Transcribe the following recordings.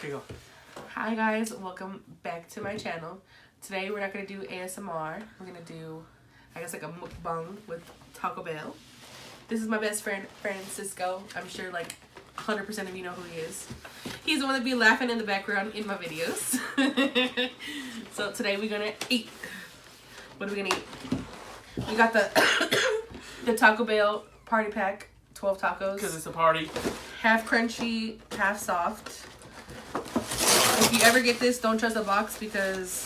Okay, go. Hi guys, welcome back to my channel. Today we're not going to do ASMR. We're going to do, I guess, like a mukbang with TacoBell. This is my best friend, Francisco. I'm sure like 100% of you know who he is. He's the one that be laughing in the background in my videos. So today we're going to eat. What are we going to eat? We got the the TacoBell party pack, 12 tacos. Because it's a party. Half crunchy, half soft. If you ever get this, don't trust the box because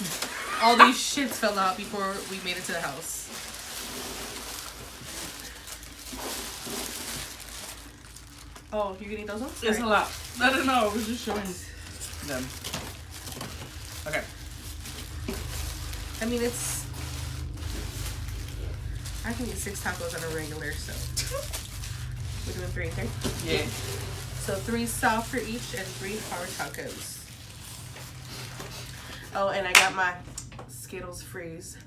all these shits fell out before we made it to the house. Oh, you're gonna eat those ones? It's a lot. I don't know. I was just showing them. Okay. I mean, I can eat 6 tacos on a regular, so. We're doing 3 and 3? Yeah. So 3 soft for each and 3 hard tacos. Oh, and I got my Skittles freeze.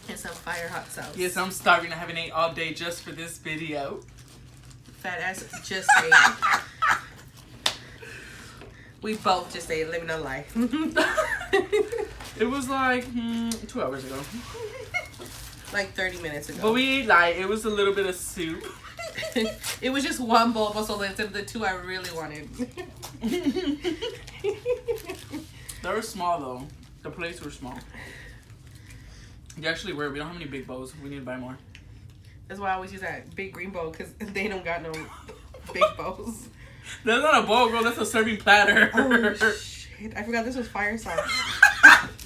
And some fire hot sauce. Yes, I'm starving. I haven't ate all day just for this video. Fat ass just ate. We both just ate, living a life. It was like 2 hours ago. Like 30 minutes ago. But we ate light. It was a little bit of soup. It was just one bowl of muscle instead of the 2 I really wanted. They were small though. The plates were small. They actually were. We don't have any big bowls. We need to buy more. That's why I always use that big green bowl because they don't got no big bowls. That's not a bowl, girl. That's a serving platter. Oh shit! I forgot this was fire sauce.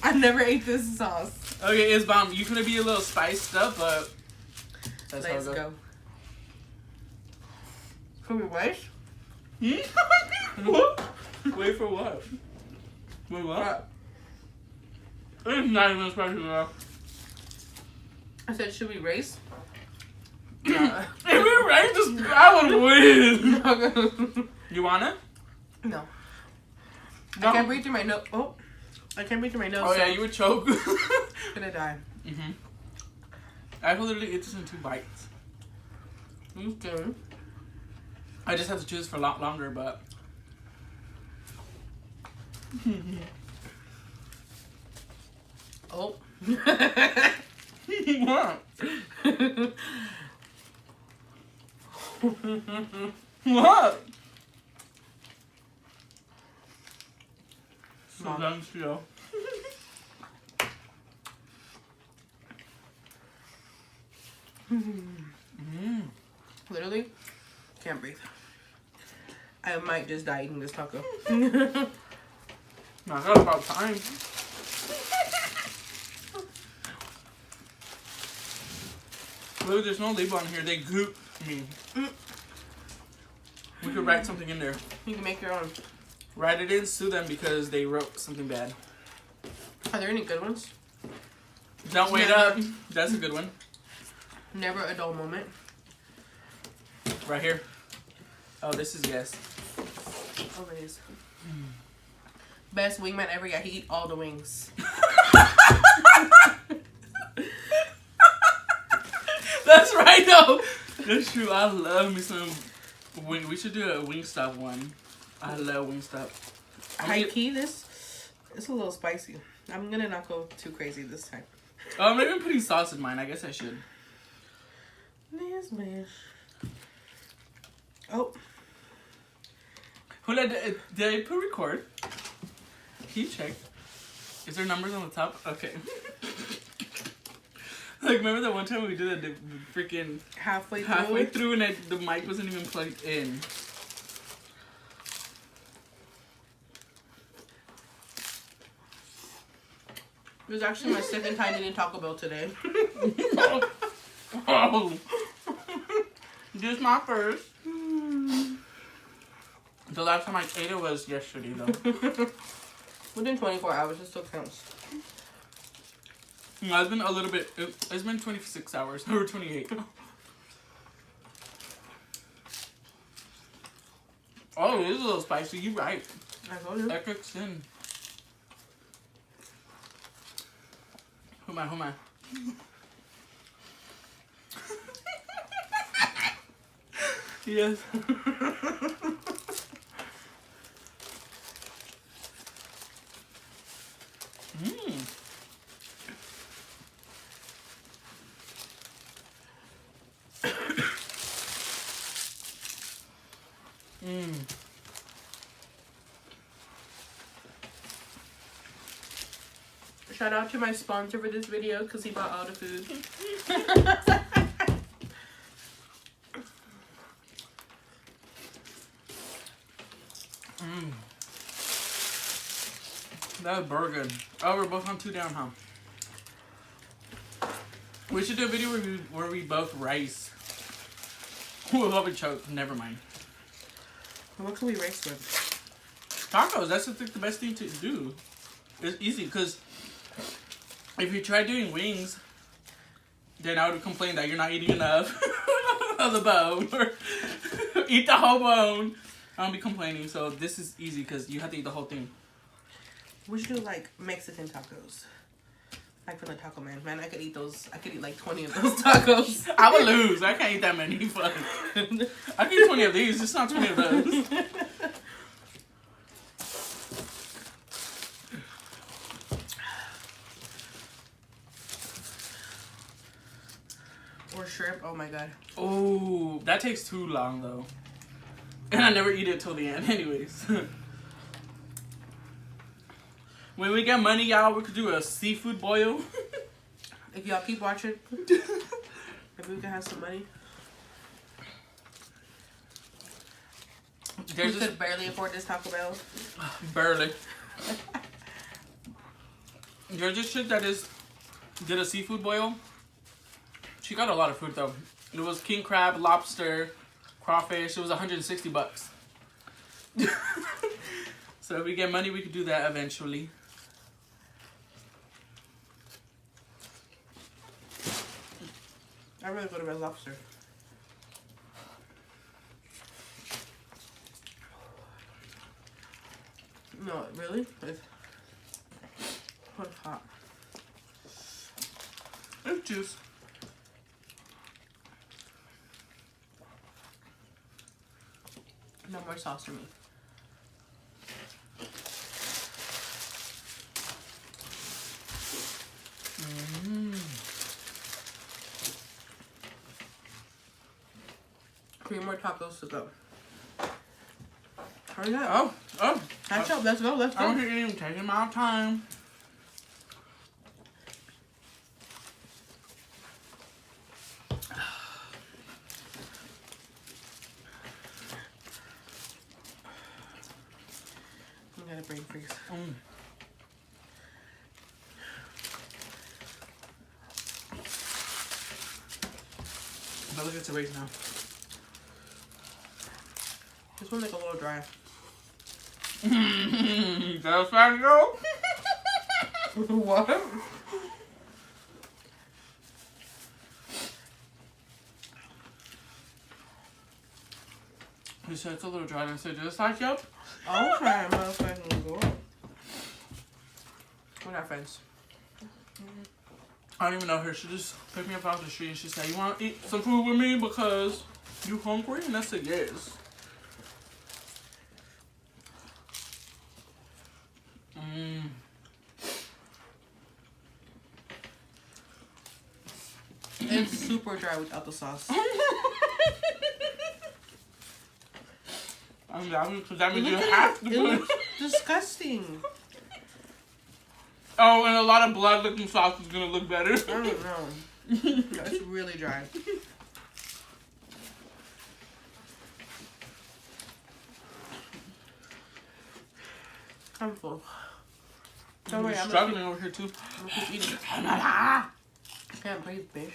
I never ate this sauce. Okay, it's bomb. You could be a little spiced up, but that's Let's how it goes. go. Can we wait? What? Wait for what? Wait, what? It's not even spicy enough. I said, should we race? If we race this, I would win. You want it? No. No. I can't breathe through my nose. Oh, I can't breathe through my nose. Oh yeah, so you would choke. I'm gonna die. I could literally eat this in 2 bites. Okay. I just have to choose for a lot longer, but. Oh. What? What? Silencio. Literally, can't breathe. I might just die eating this taco. Not about time. Look, there's no label on here. They gooped me. We could write something in there. You can make your own. Write it in, sue them because they wrote something bad. Are there any good ones? Don't wait up. That's a good one. Never a dull moment. Right here. Oh, this is yes. Oh, it is. Best wingman ever. Yeah, he eat all the wings. That's right though. That's true. I love me some wing. We should do a Wingstop one. I love Wingstop. High key, this it's a little spicy. I'm gonna not go too crazy this time. Oh, maybe I'm putting sauce in mine. I guess I should. Yes, man. Oh. Hold on, did I put record? Can you check? Is there numbers on the top? Okay. Like, remember that one time we did the freaking halfway through and the mic wasn't even plugged in. It was actually my 2nd time eating Taco Bell today. Oh. This my first. The last time I ate it was yesterday, though. Within 24 hours, it still counts. No, it's been a little bit. It's been 26 hours. Or 28. Oh, it is a little spicy. You're right. I told you. That kicks in. Who am I? Yes. Mmm. Mmm. Shout out to my sponsor for this video because he bought all the food. Mmm. That was burger. Oh, we're both on 2 down, huh? We should do a video where we both race. We'll have a choke. Never mind. What can we race with? Tacos. That's the best thing to do. It's easy because if you try doing wings, then I would complain that you're not eating enough of the bone or eat the whole bone. I don't be complaining. So this is easy because you have to eat the whole thing. We should do like Mexican tacos. Like from the Taco Man. Man, I could eat those. I could eat like 20 of those tacos. I would lose. I can't eat that many. Fuck. I can eat 20 of these. Just not 20 of those. Or shrimp. Oh my god. Oh, that takes too long though. And I never eat it till the end anyways. When we get money, y'all, we could do a seafood boil. If y'all keep watching, maybe we can have some money. We could barely afford this Taco Bell. Barely. There's this chick that did a seafood boil. She got a lot of food though. It was king crab, lobster, crawfish. It was $160. So if we get money, we could do that eventually. I really go to Red Lobster. No, really? It's hot. It's juice. No more sauce for me. Mm. 3 more tacos to go. Hurry up. Oh. Catch up. Let's go. Let's I don't go. think it even taking my time. I got a brain freeze. But look at the race now. This one's like a little dry. That's fast go. What? He said it's a little dry, and I said, just like, yep. Okay, motherfucking go. We're not friends. I don't even know her. She just picked me up off the street and she said, you want to eat some food with me because you hungry? And I said, yes. It's super dry without the sauce. That means you have to It put looks disgusting. Oh, and a lot of blood looking sauce is going to look better. I don't know. No, it's really dry. I'm full. Don't worry, I'm struggling over here too. I'm gonna keep eating. I can't breathe, bitch.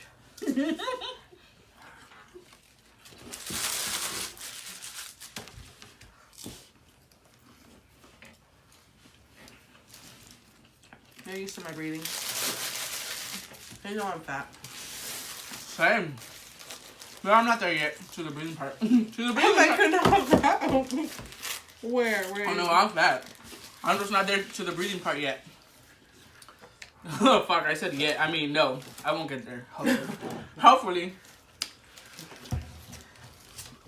They're used to my breathing. They know I'm fat. Same. But I'm not there yet to the breathing part. To the breathing Oh my part. goodness. Where? Oh no, I'm fat. I'm just not there to the breathing part yet. Oh fuck, I said yet. I mean no. I won't get there. Hopefully. Hopefully.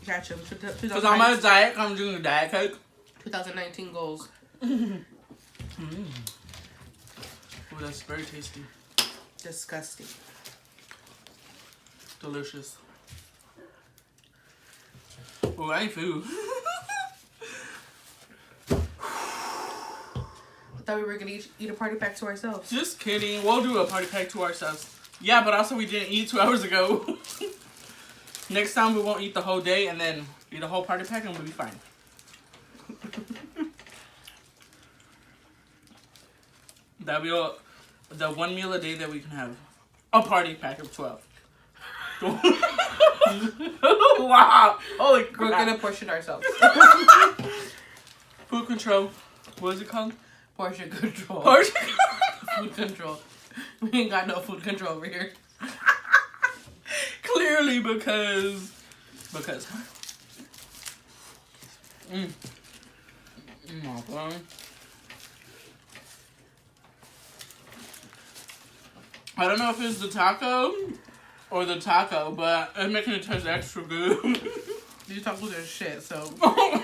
Gotcha. Because I'm on a diet. I'm doing a diet Coke. 2019 goals. Oh, that's very tasty. Disgusting. Delicious. Oh, I ain't food. I thought we were gonna eat a party pack to ourselves. Just kidding. We'll do a party pack to ourselves. Yeah, but also we didn't eat 2 hours ago. Next time we won't eat the whole day and then eat a whole party pack and we'll be fine. That'll be the one meal a day that we can have. A party pack of 12. Wow. Holy crap. We're gonna portion ourselves. Food control. What is it called? Portion control. Portion Food control. We ain't got no food control over here. Clearly because. Oh, boy. I don't know if it's the taco or the taco, but it's making it taste extra good. These tacos are shit, so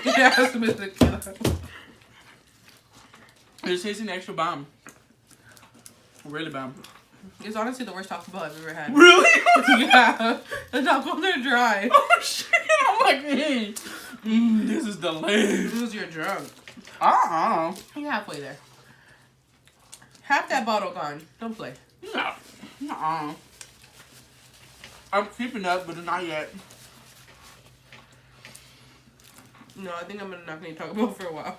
it has to be the killer. It's tasting extra bomb. Really bomb. It's honestly the worst Taco Bell I've ever had. Really? Yeah. The tacos are dry. Oh shit! I'm like, this is delicious. This is your drunk. You're halfway there. Half that bottle gone. Don't play. No. I'm keeping up, but not yet. No, I think I'm not gonna eat Taco Bell for a while.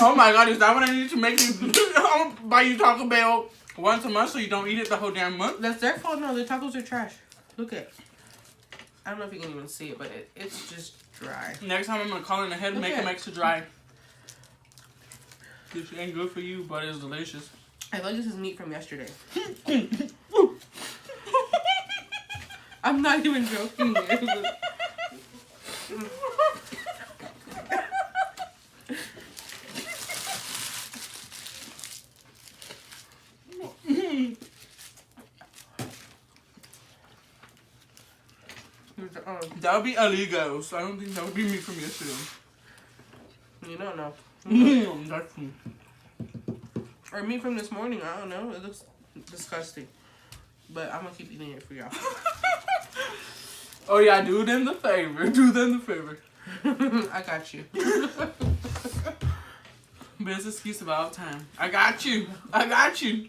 Oh my god, is that what I need to make you? I'll buy you Taco Bell once a month so you don't eat it the whole damn month? That's their fault. No, the tacos are trash. Look at. I don't know if you can even see it, but it's just dry. Next time I'm gonna call in ahead and make them extra dry. This ain't good for you, but it's delicious. I feel like this is meat from yesterday. I'm not even joking. That would be illegal, so I don't think that would be meat from yesterday. You don't know. That's me. Or meat from this morning. I don't know. It looks disgusting. But I'm going to keep eating it for y'all. Oh yeah, do them the favor. Do them the favor. I got you. Best excuse of all time. I got you. I got you.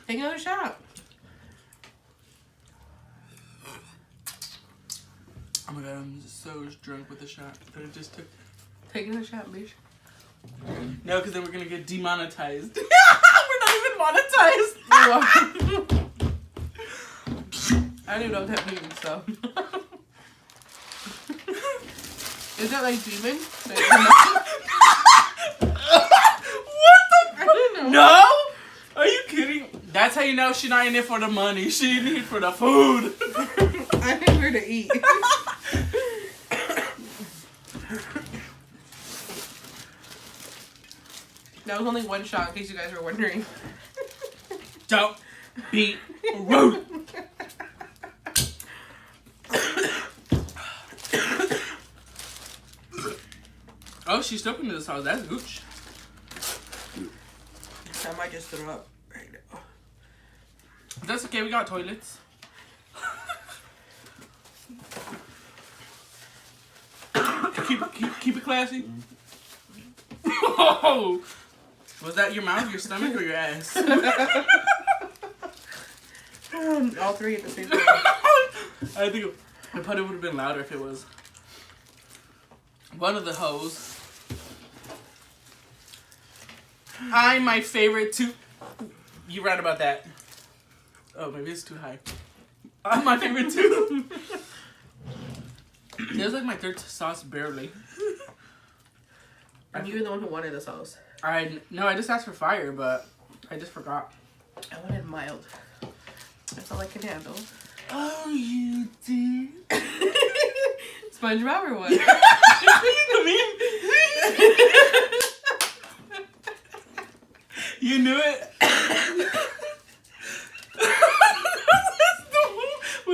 Take another shot. Oh my god, I'm so drunk with the shot that I just took. Take another shot, bitch. No, because then we're gonna get demonetized. We're not even monetized. I don't even know what that means, so. Is that like demon? What the I don't know. No? Are you kidding? That's how you know she's not in it for the money. She in it for the food. I came here to eat. That was only one shot, in case you guys were wondering. Don't be rude. Oh, she's still into this house. That's gooch. I might just throw up right now. That's okay. We got toilets. keep it classy. Oh, was that your mouth, your stomach, or your ass? All three at the same time. I think it probably would have been louder if it was one of the hoes. I'm my favorite too. You're right about that. Oh, maybe it's too high. I'm my favorite too. It was like my third sauce barely. And you're the one who wanted the sauce. No, I just asked for fire, but I just forgot. I wanted mild. That's all I can handle. Oh, you did? SpongeBob or what? You knew it?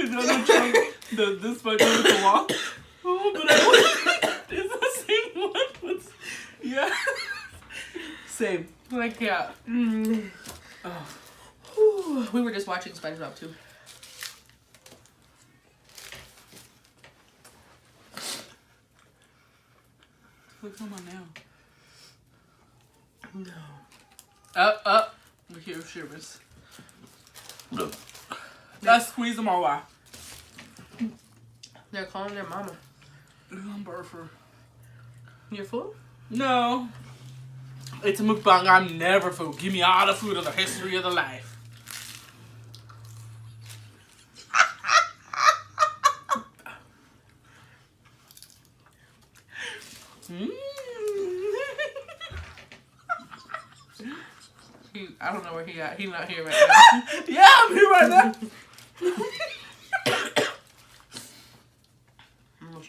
with the other chunk, this part with the wall. Oh, but it's the same one. Yeah. Same. Like, yeah. Oh. Whew. We were just watching SpongeBob too. What's on my nail? No. We hear shivers. Let's squeeze them all out. They're calling their mama. I'm burfer. You're full? No. It's a mukbang. I'm never full. Give me all the food of the history of the life. I don't know where he at. He's not here right now. Yeah, I'm here right now.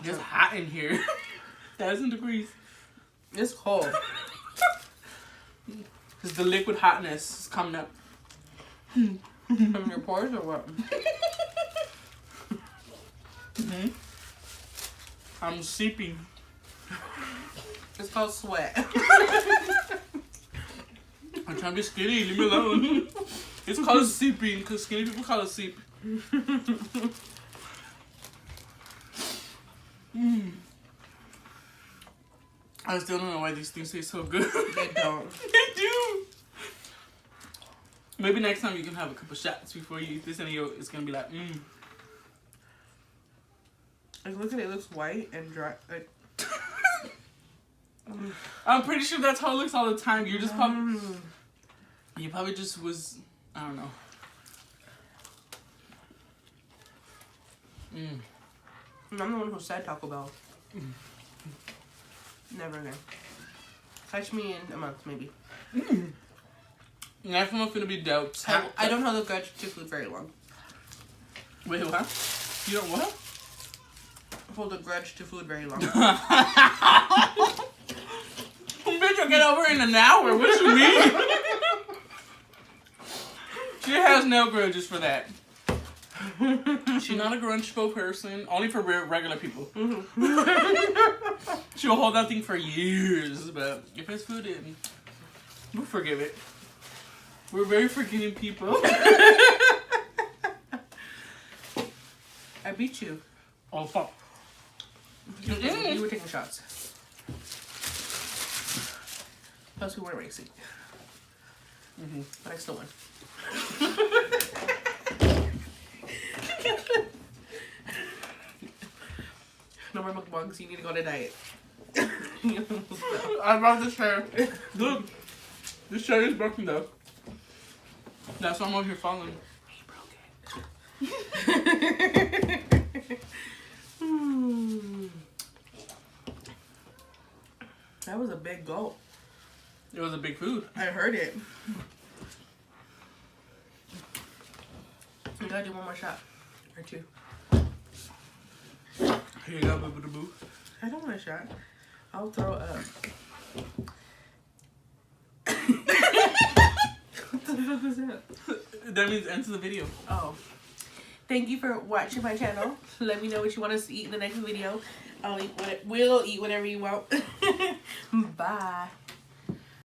It's hot in here. 1,000 degrees. It's cold. It's the liquid hotness is coming up. From your pores or what? I'm seeping. It's called sweat. I'm trying to be skinny. Leave me alone. It's called seeping because skinny people call it seep. I still don't know why these things taste so good. They don't. They do. Maybe next time you can have a couple shots before you eat this and it's gonna be like, Like, look at it. It looks white and dry. Like, I'm pretty sure that's how it looks all the time. You're just probably, you probably just was, I don't know. I'm the one who said Taco Bell. Never again. Catch me in a month, maybe. Next one I'm gonna be dope. I don't hold the grudge to food very long. Wait, what? You don't what? Hold a grudge to food very long. Bitch, you'll get over in an hour. What you mean? She has no grudges for that. She's not a grudgeful person. Only for regular people. She'll hold that thing for years. But if it's food in, we'll forgive it. We're very forgiving people. I beat you. Oh, fuck. You were taking shots. Plus, we weren't racing. But I still won. No more mukbangs. You need to go on a diet. I brought this chair. Look. This chair is broken, though. That's why I'm over here falling. He broke it. That was a big gulp. It was a big food. I heard it. You gotta do one more shot. Or two. Here you go, boo-boo-boo. I don't want a shot. I'll throw up. What the fuck was that? That means end to the video. Oh. Thank you for watching my channel. Let me know what you want us to eat in the next video. We'll eat whatever you want. Bye.